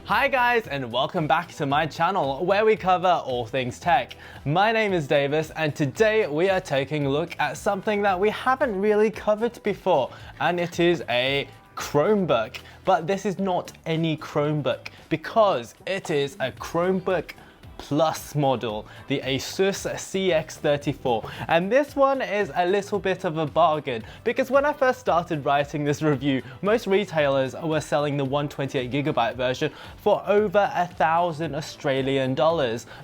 Hi guys, and welcome back to my channel where we cover all things tech. My name is Davis, and today we are taking a look at something that we haven't really covered before, and it is a Chromebook. But this is not any Chromebook because it is a Chromebook Plus model, the ASUS CX34, and this one is a little bit of a bargain because when I first started writing this review, most retailers were selling the 128GB version for over $1,000 Australian,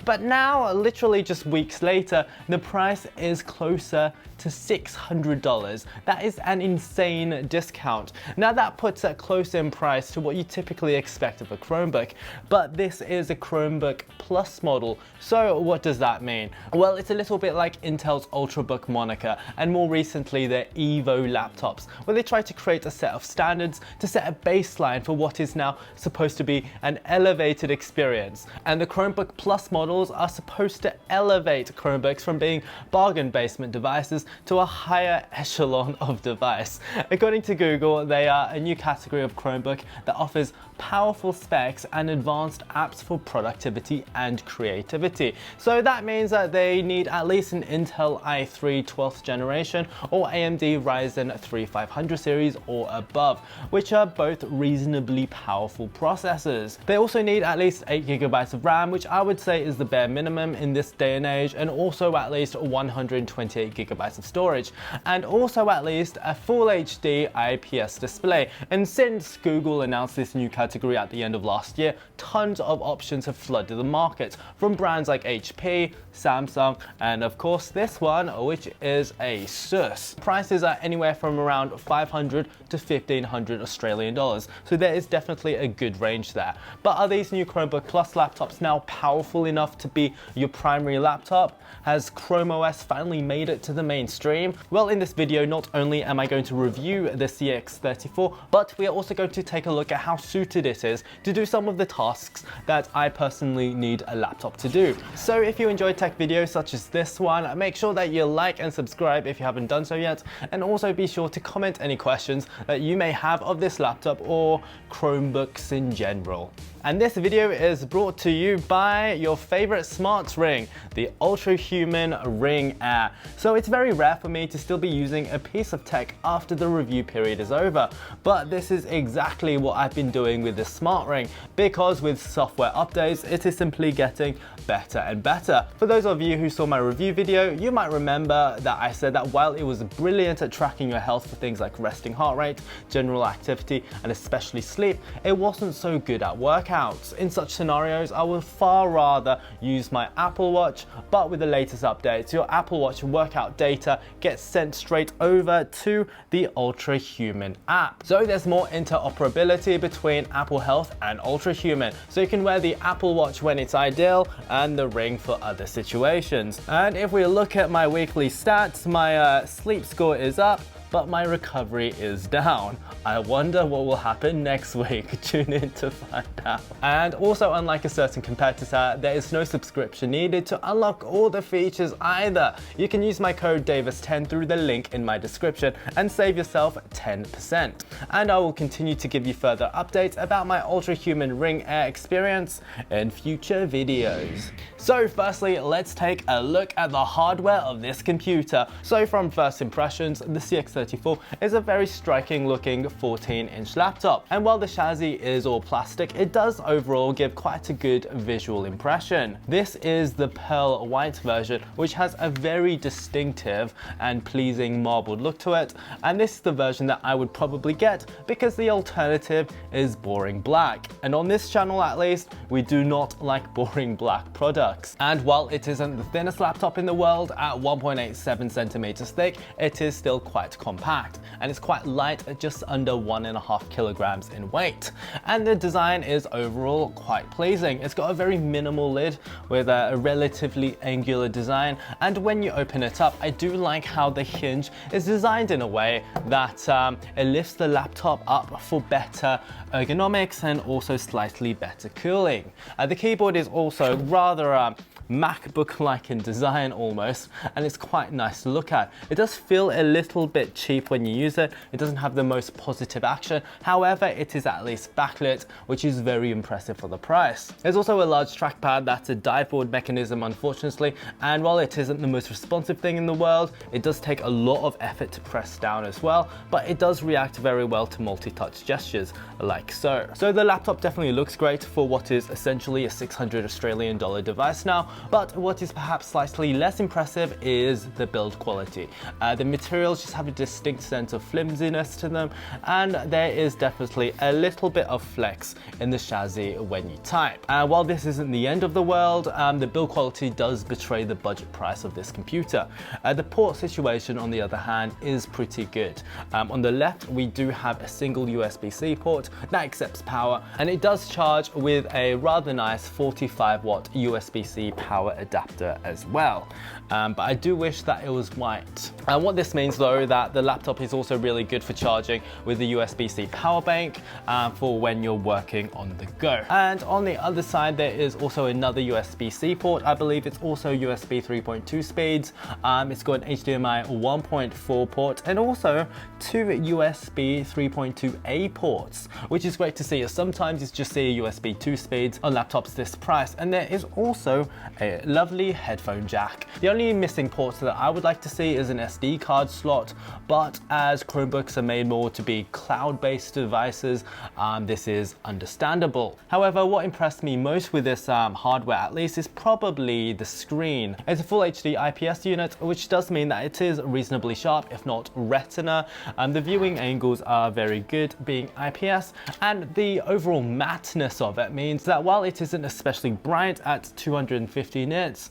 but now, literally just weeks later, the price is closer to $600. That is an insane discount. Now that puts it close in price to what you typically expect of a Chromebook, but this is a Chromebook Plus model. So what does that mean? Well, it's a little bit like Intel's Ultrabook moniker and more recently their Evo laptops, where they try to create a set of standards to set a baseline for what is now supposed to be an elevated experience. And the Chromebook Plus models are supposed to elevate Chromebooks from being bargain basement devices to a higher echelon of device. According to Google, they are a new category of Chromebook that offers powerful specs and advanced apps for productivity and creativity. So that means that they need at least an Intel i3 12th generation or AMD Ryzen 3 500 series or above, which are both reasonably powerful processors. They also need at least 8GB of RAM, which I would say is the bare minimum in this day and age, and also at least 128GB of storage, and also at least a full HD IPS display. And since Google announced this new category at the end of last year, tons of options have flooded the market from brands like HP, Samsung, and of course this one, which is ASUS. Prices are anywhere from around 500 to 1500 Australian dollars, so there is definitely a good range there. But are these new Chromebook Plus laptops now powerful enough to be your primary laptop? Has Chrome OS finally made it to the mainstream? Well, in this video, not only am I going to review the CX34, but we are also going to take a look at how suited it is to do some of the tasks that I personally need a laptop to do. So if you enjoy tech videos such as this one, make sure that you like and subscribe if you haven't done so yet, and also be sure to comment any questions that you may have of this laptop or Chromebooks in general. And this video is brought to you by your favorite smart ring, the Ultrahuman Ring Air. So it's very rare for me to still be using a piece of tech after the review period is over, but this is exactly what I've been doing with this smart ring, because with software updates, it is simply getting better and better. For those of you who saw my review video, you might remember that I said that while it was brilliant at tracking your health for things like resting heart rate, general activity, and especially sleep, it wasn't so good at workouts. In such scenarios, I would far rather use my Apple Watch, but with the latest updates, your Apple Watch workout data gets sent straight over to the Ultrahuman app. So there's more interoperability between Apple Health and Ultrahuman, so you can wear the Apple Watch when it's ideal and the ring for other situations. And if we look at my weekly stats, my sleep score is up, but my recovery is down. I wonder what will happen next week. Tune in to find out. And also, unlike a certain competitor, there is no subscription needed to unlock all the features either. You can use my code Davis10 through the link in my description and save yourself 10%. And I will continue to give you further updates about my Ultrahuman Ring Air experience in future videos. So firstly, let's take a look at the hardware of this computer. So from first impressions, the CX34 is a very striking looking 14-inch laptop. And while the chassis is all plastic, it does overall give quite a good visual impression. This is the pearl white version, which has a very distinctive and pleasing marbled look to it. And this is the version that I would probably get because the alternative is boring black. And on this channel, at least, we do not like boring black products. And while it isn't the thinnest laptop in the world at 1.87 centimeters thick, it is still quite compact, and it's quite light at just under 1.5 kilograms in weight. And the design is overall quite pleasing. It's got a very minimal lid with a relatively angular design, and when you open it up, I do like how the hinge is designed in a way that it lifts the laptop up for better ergonomics and also slightly better cooling. The keyboard is also rather MacBook-like in design almost, and it's quite nice to look at. It does feel a little bit cheap when you use it. It doesn't have the most positive action. However, it is at least backlit, which is very impressive for the price. There's also a large trackpad that's a dive board mechanism, unfortunately, and while it isn't the most responsive thing in the world, it does take a lot of effort to press down as well, but it does react very well to multi-touch gestures like so. So the laptop definitely looks great for what is essentially a 600 Australian dollar device now, but what is perhaps slightly less impressive is the build quality. The materials just have a distinct sense of flimsiness to them, and there is definitely a little bit of flex in the chassis when you type. While this isn't the end of the world, the build quality does betray the budget price of this computer. The port situation, on the other hand, is pretty good. On the left, we do have a single USB-C port that accepts power, and it does charge with a rather nice 45-watt USB-C power adapter as well. But I do wish that it was white. And what this means though, that the laptop is also really good for charging with the USB-C power bank for when you're working on the go. And on the other side, there is also another USB-C port. I believe it's also USB 3.2 speeds. It's got an HDMI 1.4 port and also two USB 3.2A ports, which is great to see, as sometimes you just see a USB 2 speeds on laptops this price. And there is also a lovely headphone jack. The only missing port that I would like to see is an SD card slot, but as Chromebooks are made more to be cloud-based devices, this is understandable. However, what impressed me most with this hardware, at least, is probably the screen. It's a full HD IPS unit, which does mean that it is reasonably sharp, if not retina. The viewing angles are very good being IPS, and the overall matteness of it means that while it isn't especially bright at 250 nits,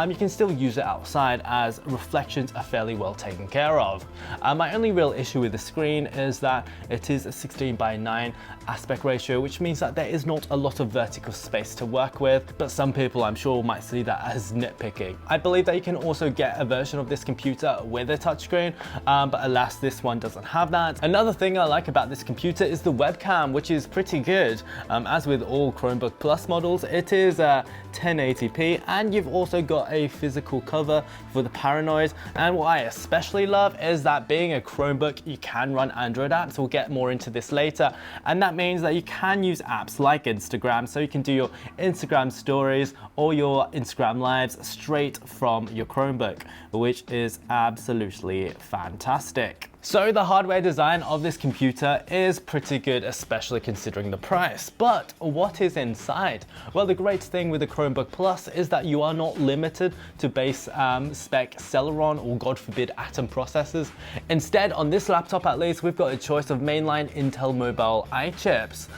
you can still use it outside, as reflections are fairly well taken care of. My only real issue with the screen is that it is a 16:9 aspect ratio, which means that there is not a lot of vertical space to work with, but some people I'm sure might see that as nitpicking. I believe that you can also get a version of this computer with a touchscreen, but alas, this one doesn't have that. Another thing I like about this computer is the webcam, which is pretty good. As with all Chromebook Plus models, it is 1080p, and you've also got a physical cover for the paranoid. And what I especially love is that being a Chromebook, you can run Android apps. We'll get more into this later, and that means that you can use apps like Instagram, so you can do your Instagram stories or your Instagram lives straight from your Chromebook, which is absolutely fantastic. So the hardware design of this computer is pretty good, especially considering the price. But what is inside? Well, the great thing with the Chromebook Plus is that you are not limited to base spec Celeron or, God forbid, Atom processors. Instead, on this laptop at least, we've got a choice of mainline Intel Mobile i chips.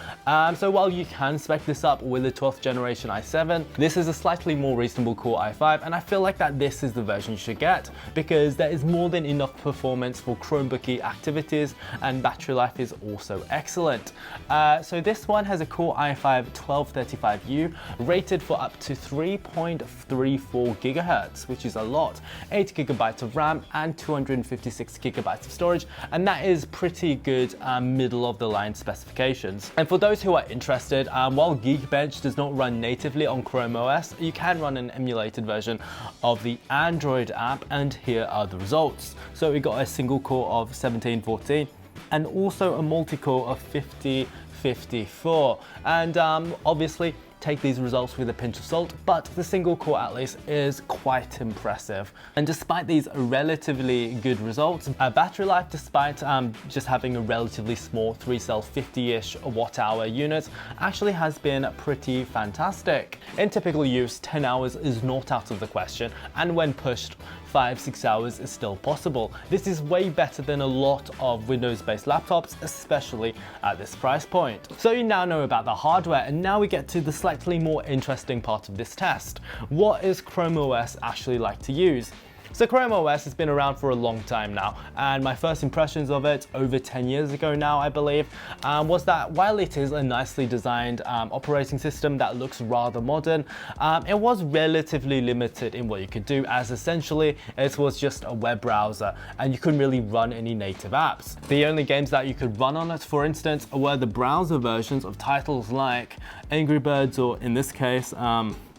So while you can spec this up with the 12th generation i7, this is a slightly more reasonable Core i5, and I feel like that this is the version you should get, because there is more than enough performance for Chromebooky activities, and battery life is also excellent. So this one has a Core i5 1235U rated for up to 3.34 gigahertz, which is a lot, 8 gigabytes of RAM and 256 gigabytes of storage, and that is pretty good middle of the line specifications. And for those who are interested, while Geekbench does not run natively on Chrome OS, you can run an emulated version of the Android app, and here are the results. So we got a single core of 1714 and also a multi-core of 5054, and obviously take these results with a pinch of salt, but the single core at least is quite impressive. And despite these relatively good results, battery life, despite just having a relatively small 3-cell 50-ish watt-hour unit, actually has been pretty fantastic. In typical use, 10 hours is not out of the question, and when pushed, 5-6 hours is still possible. This is way better than a lot of Windows-based laptops, especially at this price point. So you now know about the hardware, and now we get to the slightly more interesting part of this test. What is Chrome OS actually like to use? So Chrome OS has been around for a long time now, and my first impressions of it over 10 years ago now, I believe, was that while it is a nicely designed operating system that looks rather modern, it was relatively limited in what you could do, as essentially it was just a web browser and you couldn't really run any native apps. The only games that you could run on it, for instance, were the browser versions of titles like Angry Birds, or in this case,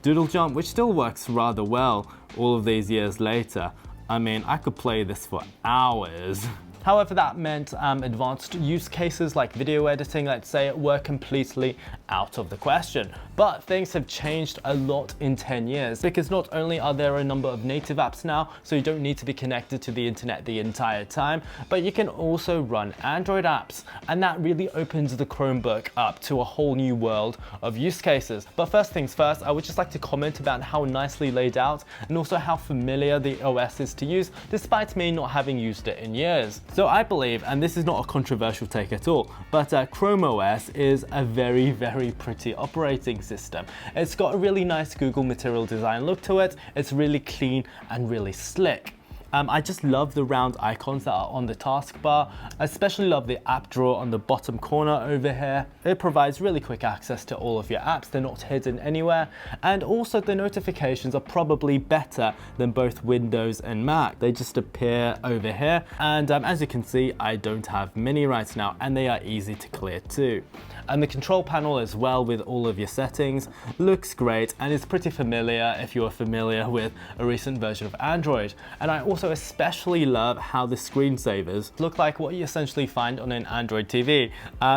Doodle Jump, which still works rather well all of these years later. I mean, I could play this for hours. However, that meant advanced use cases like video editing, let's say, were completely out of the question. But things have changed a lot in 10 years, because not only are there a number of native apps now, so you don't need to be connected to the internet the entire time, but you can also run Android apps. And that really opens the Chromebook up to a whole new world of use cases. But first things first, I would just like to comment about how nicely laid out and also how familiar the OS is to use, despite me not having used it in years. So I believe, and this is not a controversial take at all, but Chrome OS is a very, very pretty operating system. It's got a really nice Google material design look to it. It's really clean and really slick. I just love the round icons that are on the taskbar. I especially love the app drawer on the bottom corner over here. It provides really quick access to all of your apps. They're not hidden anywhere. And also the notifications are probably better than both Windows and Mac. They just appear over here. And as you can see, I don't have many right now, and they are easy to clear too. And the control panel as well, with all of your settings, looks great and is pretty familiar if you are familiar with a recent version of Android. And I also especially love how the screensavers look like what you essentially find on an Android TV.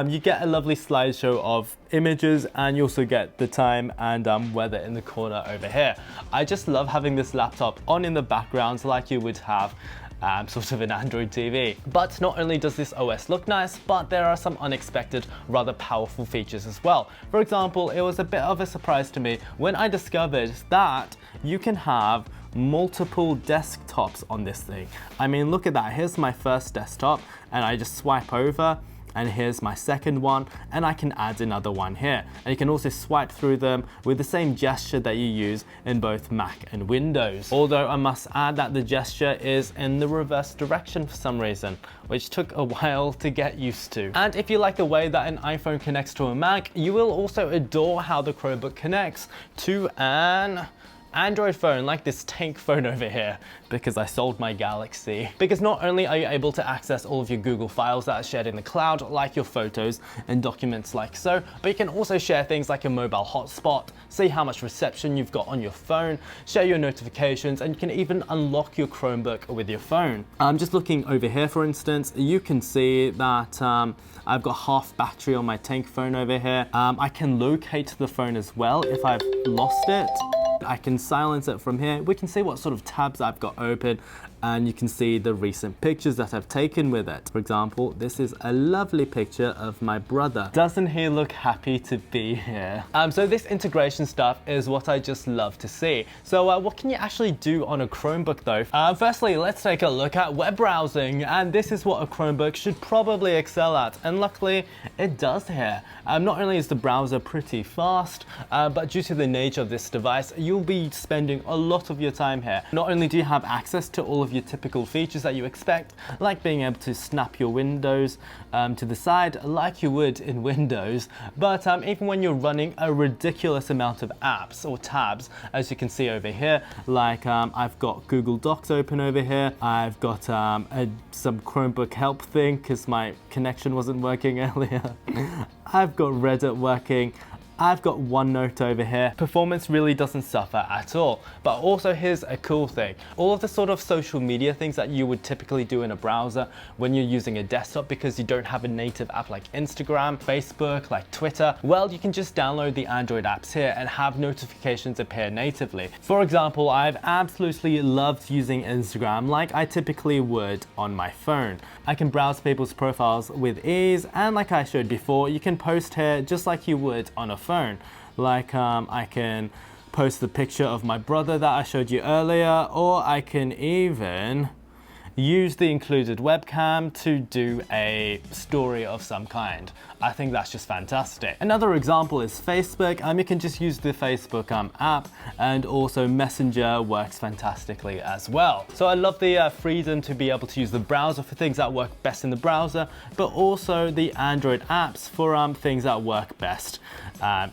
You get a lovely slideshow of images, and you also get the time and weather in the corner over here. I just love having this laptop on in the background like you would have sort of an Android TV. But not only does this OS look nice, but there are some unexpected, rather powerful features as well. For example, it was a bit of a surprise to me when I discovered that you can have multiple desktops on this thing. I mean, look at that. Here's my first desktop, and I just swipe over, and here's my second one, and I can add another one here. And you can also swipe through them with the same gesture that you use in both Mac and Windows. Although I must add that the gesture is in the reverse direction for some reason, which took a while to get used to. And if you like the way that an iPhone connects to a Mac, you will also adore how the Chromebook connects to an Android phone, like this tank phone over here, because I sold my Galaxy. Because not only are you able to access all of your Google files that are shared in the cloud, like your photos and documents like so, but you can also share things like your mobile hotspot, see how much reception you've got on your phone, share your notifications, and you can even unlock your Chromebook with your phone. I'm just looking over here, for instance, you can see that I've got half battery on my tank phone over here. I can locate the phone as well if I've lost it. I can silence it from here. We can see what sort of tabs I've got open, and you can see the recent pictures that I've taken with it. For example, this is a lovely picture of my brother. Doesn't he look happy to be here? So this integration stuff is what I just love to see. So what can you actually do on a Chromebook though? Firstly, let's take a look at web browsing, and this is what a Chromebook should probably excel at, and luckily it does here. Not only is the browser pretty fast, but due to the nature of this device, you'll be spending a lot of your time here. Not only do you have access to all of your typical features that you expect, like being able to snap your windows to the side like you would in Windows, but even when you're running a ridiculous amount of apps or tabs, as you can see over here, like I've got Google Docs open over here, I've got some Chromebook help thing because my connection wasn't working earlier, I've got Reddit working, I've got OneNote over here. Performance really doesn't suffer at all. But also here's a cool thing. All of the sort of social media things that you would typically do in a browser when you're using a desktop because you don't have a native app like Instagram, Facebook, like Twitter, well, you can just download the Android apps here and have notifications appear natively. For example, I've absolutely loved using Instagram like I typically would on my phone. I can browse people's profiles with ease, and like I showed before, you can post here just like you would on a phone. Like I can post the picture of my brother that I showed you earlier, or I can even use the included webcam to do a story of some kind. I think that's just fantastic. Another example is Facebook. You can just use the Facebook app, and also Messenger works fantastically as well. So I love the freedom to be able to use the browser for things that work best in the browser, but also the Android apps for things that work best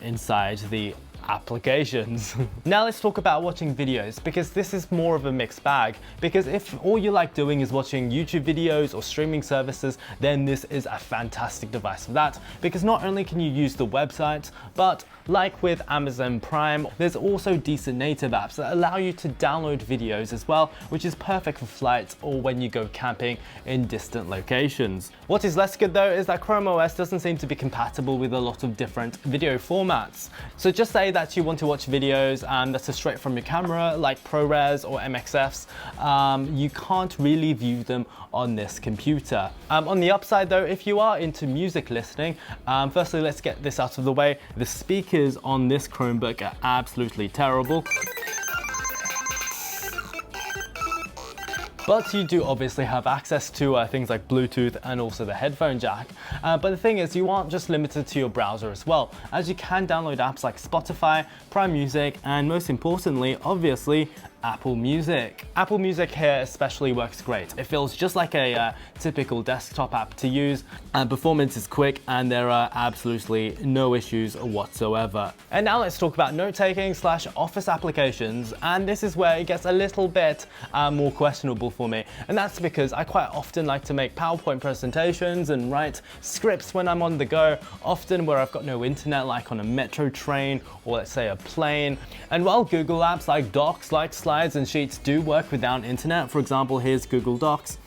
inside the applications. Now let's talk about watching videos, because this is more of a mixed bag. Because if all you like doing is watching YouTube videos or streaming services, then this is a fantastic device for that, because not only can you use the website, but like with Amazon Prime, there's also decent native apps that allow you to download videos as well, which is perfect for flights or when you go camping in distant locations. What is less good though is that Chrome OS doesn't seem to be compatible with a lot of different video formats. So just say that you want to watch videos that are straight from your camera, like ProRes or MXFs, you can't really view them on this computer. On the upside though, if you are into music listening, firstly let's get this out of the way. The speakers on this Chromebook are absolutely terrible. But you do obviously have access to things like Bluetooth and also the headphone jack. But the thing is, you aren't just limited to your browser as well, as you can download apps like Spotify, Prime Music, and most importantly, obviously, Apple Music. Apple Music here especially works great. It feels just like a typical desktop app to use, and performance is quick, and there are absolutely no issues whatsoever. And now let's talk about note-taking / office applications, and this is where it gets a little bit more questionable for me. And that's because I quite often like to make PowerPoint presentations and write scripts when I'm on the go, often where I've got no internet, like on a metro train or let's say a plane. And while Google apps like Docs, like Slides and Sheets do work without internet, for example, here's Google Docs,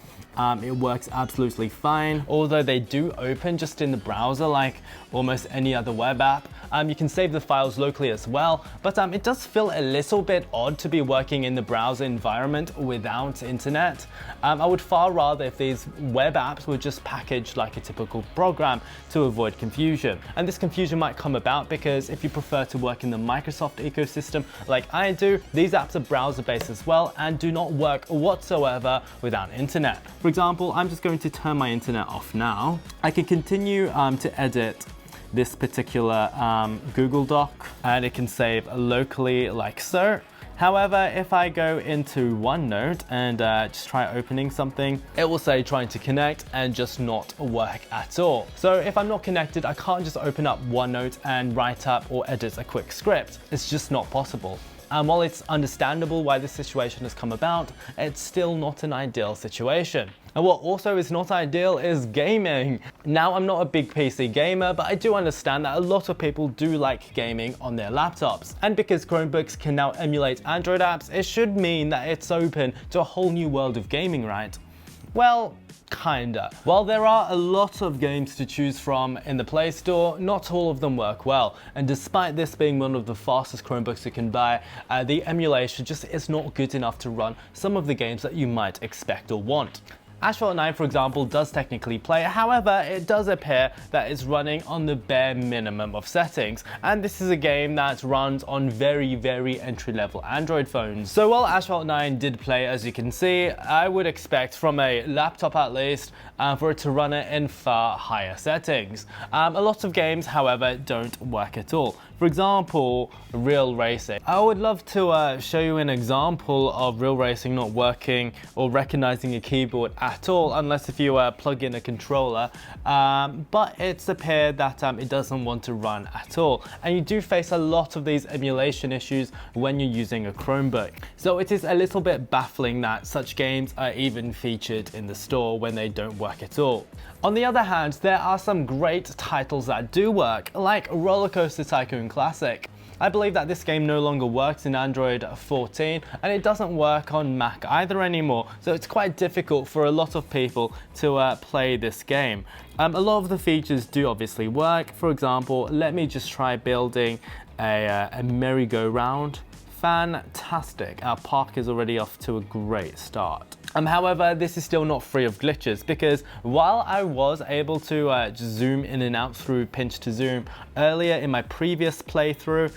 it works absolutely fine, although they do open just in the browser like almost any other web app. You can save the files locally as well, but it does feel a little bit odd to be working in the browser environment without internet. I would far rather if these web apps were just packaged like a typical program to avoid confusion. And this confusion might come about because if you prefer to work in the Microsoft ecosystem like I do, these apps are browser-based as well and do not work whatsoever without internet. For example, I'm just going to turn my internet off now. I can continue to edit this particular Google Doc, and it can save locally like so. However, if I go into OneNote and just try opening something, it will say trying to connect and just not work at all. So if I'm not connected, I can't just open up OneNote and write up or edit a quick script. It's just not possible. And while it's understandable why this situation has come about, it's still not an ideal situation. And what also is not ideal is gaming. Now, I'm not a big PC gamer, but I do understand that a lot of people do like gaming on their laptops. And because Chromebooks can now emulate Android apps, it should mean that it's open to a whole new world of gaming, right? Well, kinda. While there are a lot of games to choose from in the Play Store, not all of them work well. And despite this being one of the fastest Chromebooks you can buy, the emulation just is not good enough to run some of the games that you might expect or want. Asphalt 9, for example, does technically play, however, it does appear that it's running on the bare minimum of settings, and this is a game that runs on very, very entry-level Android phones. So while Asphalt 9 did play, as you can see, I would expect from a laptop at least for it to run it in far higher settings. A lot of games, however, don't work at all. For example, Real Racing. I would love to show you an example of Real Racing not working or recognizing a keyboard at all, unless if you plug in a controller, but it's appeared that it doesn't want to run at all. And you do face a lot of these emulation issues when you're using a Chromebook. So it is a little bit baffling that such games are even featured in the store when they don't work at all. On the other hand, there are some great titles that do work, like Roller Coaster Tycoon Classic. I believe that this game no longer works in Android 14 and it doesn't work on Mac either anymore, so it's quite difficult for a lot of people to play this game. A lot of the features do obviously work. For example, let me just try building a merry-go-round. Fantastic, our park is already off to a great start. However, this is still not free of glitches, because while I was able to just zoom in and out through pinch to zoom earlier in my previous playthrough,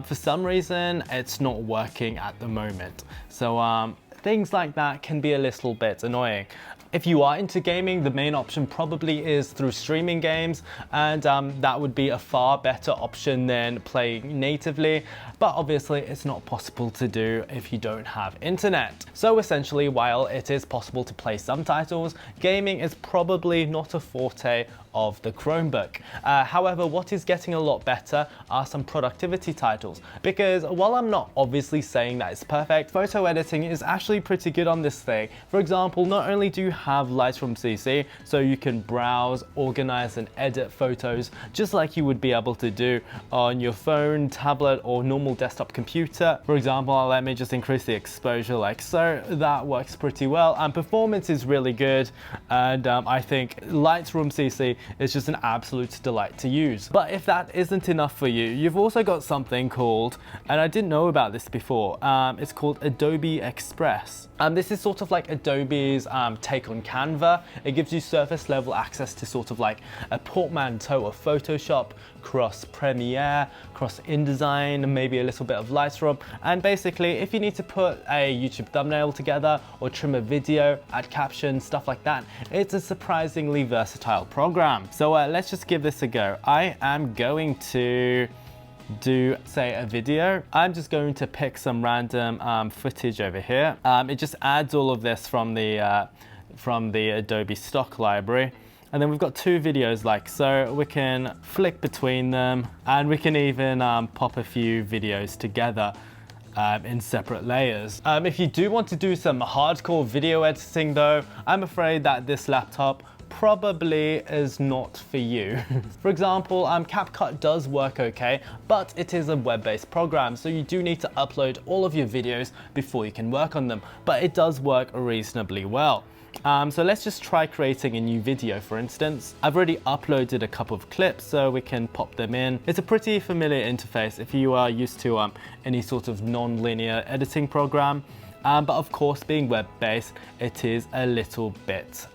for some reason it's not working at the moment. So things like that can be a little bit annoying. If you are into gaming, the main option probably is through streaming games, and that would be a far better option than playing natively, but obviously it's not possible to do if you don't have internet. So essentially, while it is possible to play some titles, gaming is probably not a forte of the Chromebook. However, what is getting a lot better are some productivity titles, because while I'm not obviously saying that it's perfect, photo editing is actually pretty good on this thing. For example, not only do you have Lightroom CC, so you can browse, organize and edit photos just like you would be able to do on your phone, tablet or normal desktop computer. For example, let me just increase the exposure like so. That works pretty well and performance is really good, and I think Lightroom CC is just an absolute delight to use. But if that isn't enough for you, you've also got something called, and I didn't know about this before, it's called Adobe Express. This is sort of like Adobe's take on Canva. It gives you surface level access to sort of like a portmanteau of Photoshop, cross Premiere, cross InDesign, maybe a little bit of Lightroom. And basically, if you need to put a YouTube thumbnail together or trim a video, add captions, stuff like that, it's a surprisingly versatile program. So let's just give this a go. I am going to do, say, a video. I'm just going to pick some random footage over here. It just adds all of this from the Adobe stock library. And then we've got two videos like so. We can flick between them and we can even pop a few videos together in separate layers. If you do want to do some hardcore video editing though, I'm afraid that this laptop probably is not for you. For example, CapCut does work okay, but it is a web-based program, so you do need to upload all of your videos before you can work on them, but it does work reasonably well. So let's just try creating a new video, for instance. I've already uploaded a couple of clips, so we can pop them in. It's a pretty familiar interface if you are used to any sort of non-linear editing program. But of course, being web-based, it is a little bit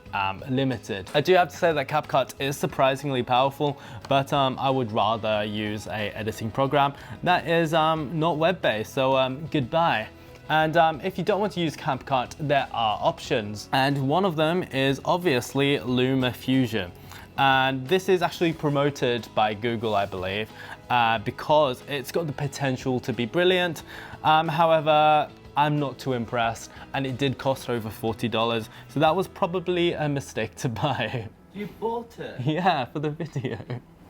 limited. I do have to say that CapCut is surprisingly powerful, but I would rather use a editing program that is not web-based, so goodbye. And if you don't want to use CapCut, there are options. And one of them is obviously LumaFusion. And this is actually promoted by Google, I believe, because it's got the potential to be brilliant. However, I'm not too impressed, and it did cost over $40, so that was probably a mistake to buy. You bought it? Yeah, for the video.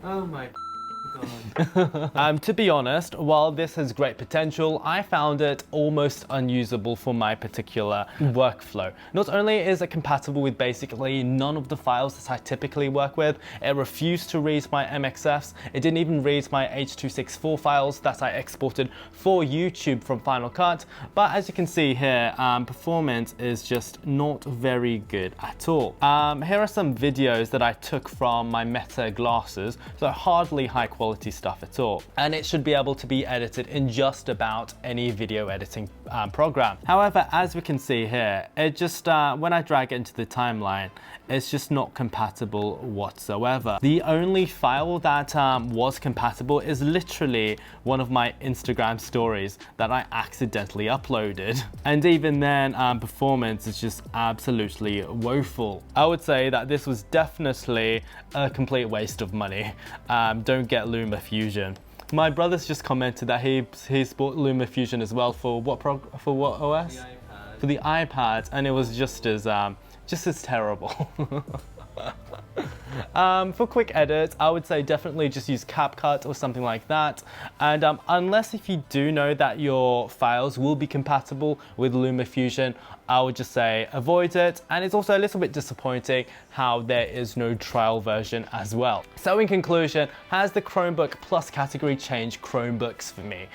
Oh my God. To be honest, while this has great potential, I found it almost unusable for my particular workflow. Not only is it compatible with basically none of the files that I typically work with, it refused to read my MXFs, it didn't even read my H.264 files that I exported for YouTube from Final Cut, but as you can see here, performance is just not very good at all. Here are some videos that I took from my Meta glasses, so hardly high quality stuff at all, and it should be able to be edited in just about any video editing program. However, as we can see here, it just when I drag it into the timeline, it's just not compatible whatsoever. The only file that was compatible is literally one of my Instagram stories that I accidentally uploaded, and even then performance is just absolutely woeful. I would say that this was definitely a complete waste of money. Don't get LumaFusion. My brother's just commented that he's bought LumaFusion as well for what OS? The iPad. For the iPad, and it was just as terrible. For quick edits, I would say definitely just use CapCut or something like that. And unless if you do know that your files will be compatible with LumaFusion, I would just say avoid it. And it's also a little bit disappointing how there is no trial version as well. So in conclusion, has the Chromebook Plus category changed Chromebooks for me?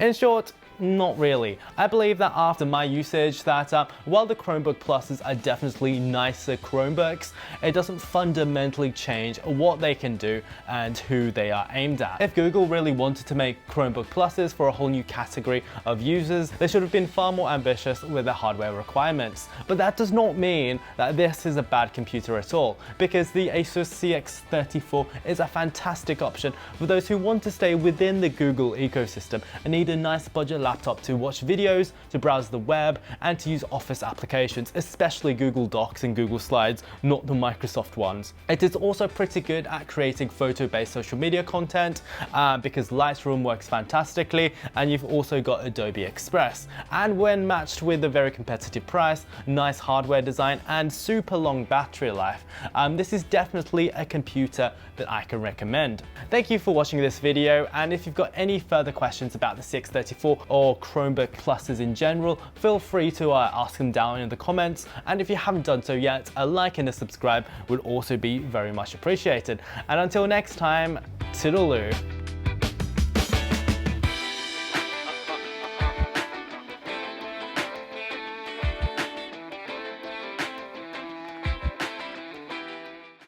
In short, not really. I believe that after my usage that while the Chromebook Pluses are definitely nicer Chromebooks, it doesn't fundamentally change what they can do and who they are aimed at. If Google really wanted to make Chromebook Pluses for a whole new category of users, they should have been far more ambitious with their hardware requirements. But that does not mean that this is a bad computer at all, because the ASUS CX34 is a fantastic option for those who want to stay within the Google ecosystem and need a nice budget laptop to watch videos, to browse the web, and to use Office applications, especially Google Docs and Google Slides, not the Microsoft ones. It is also pretty good at creating photo-based social media content because Lightroom works fantastically, and you've also got Adobe Express. And when matched with a very competitive price, nice hardware design, and super long battery life, this is definitely a computer that I can recommend. Thank you for watching this video, and if you've got any further questions about the CX34 or Chromebook Pluses in general, feel free to ask them down in the comments, and if you haven't done so yet, a like and a subscribe would also be very much appreciated. And until next time, toodaloo.